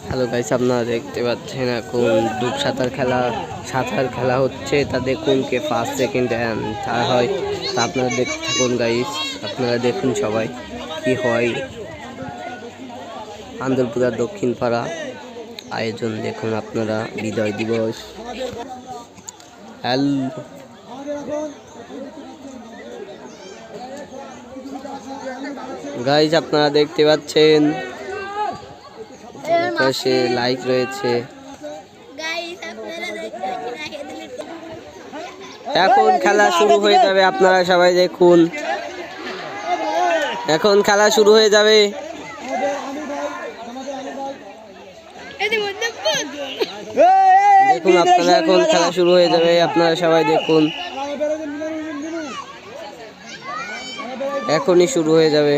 Hello guys, আপনারা দেখতে পাচ্ছেন এখন ডুব সাঁতার খেলা হচ্ছে। তা দেখুন কে ফার্স্ট সেকেন্ড অ্যান্ড থার্ড হয়। তা আপনারা দেখতে থাকুন গাইস, আপনারা দেখুন সবাই কি হয়। আন্দরপুরা দক্ষিণ পাড়া আয়োজন দেখুন আপনারা, বিজয় দিবস। গাইস আপনারা দেখতে পাচ্ছেন পাশে লাইট রয়েছে। এখন খেলা শুরু হয়ে যাবে, আপনারা সবাই দেখুন। এখন খেলা শুরু হয়ে যাবে। দেখুন আপনারা, এখন খেলা শুরু হয়ে যাবে, আপনারা সবাই দেখুন। এখনই শুরু হয়ে যাবে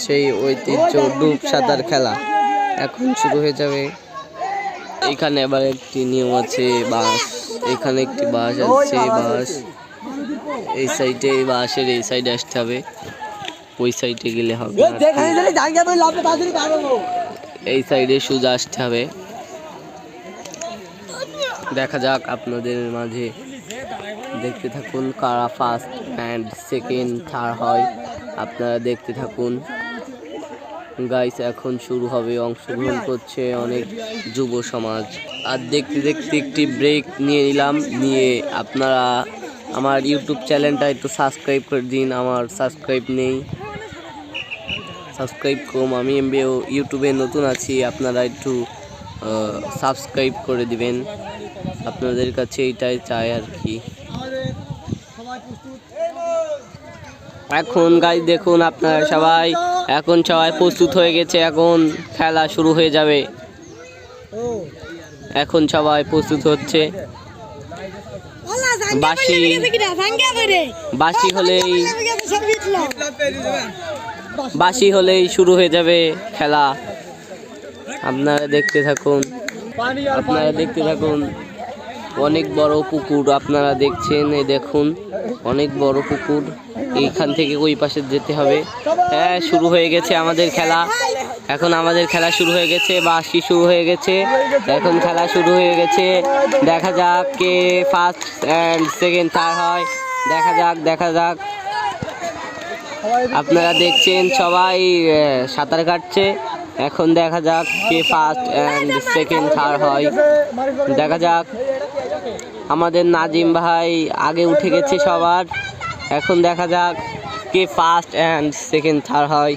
সেই ঐতিহ্য ডুব সাঁতার খেলা, এখন শুরু হয়ে যাবে। এখানে আবার একটি নিয়ম আছে, বাঁশ, এখানে একটি বাঁশ আছে, বাঁশ এই সাইডে, বাঁশের এই সাইডে আসতে হবে, ওই সাইডে গেলে হবে, এই সাইডে সোজা আসতে হবে। দেখা যাক আপনাদের মাঝে, দেখতে থাকুন কারা ফার্স্ট অ্যান্ড সেকেন্ড থার্ড হয়, আপনারা দেখতে থাকুন গাইস। এখন শুরু হবে, অংশগ্রহণ করছে অনেক যুব সমাজ। আর দেখতে দেখতে একটি ব্রেক নিয়ে নিলাম, নিয়ে আপনারা আমার ইউটিউব চ্যানেলটা একটু সাবস্ক্রাইব করে দিন। আমার সাবস্ক্রাইব নেই, সাবস্ক্রাইব কম, আমি ইউটিউবে নতুন আছি, আপনারা একটু সাবস্ক্রাইব করে দিবেন, আপনাদের কাছে এইটাই চাই আর কি। এখন গাইস দেখুন আপনারা সবাই, এখন সবাই প্রস্তুত হয়ে গেছে, এখন খেলা শুরু হয়ে যাবে। এখন সবাই প্রস্তুত হচ্ছে, বাঁশি হলেই শুরু হয়ে যাবে খেলা। আপনারা দেখতে থাকুন, আপনারা দেখতে থাকুন। অনেক বড় পুকুর আপনারা দেখছেন, এই দেখুন অনেক বড় পুকুর, এইখান থেকে ওই পাশে যেতে হবে। হ্যাঁ, শুরু হয়ে গেছে আমাদের খেলা, এখন আমাদের খেলা শুরু হয়ে গেছে, বাঁশি শুরু হয়ে গেছে, এখন খেলা শুরু হয়ে গেছে। দেখা যাক কে ফার্স্ট অ্যান্ড সেকেন্ড থার্ড হয়, দেখা যাক দেখা যাক। আপনারা দেখছেন সবাই সাঁতার কাটছে, এখন দেখা যাক কে ফার্স্ট অ্যান্ড সেকেন্ড থার্ড হয়, দেখা যাক। আমাদের নাজিম ভাই আগে উঠে গেছে সবার, এখন দেখা যাক কে ফার্স্ট অ্যান্ড সেকেন্ড থার্ড হয়।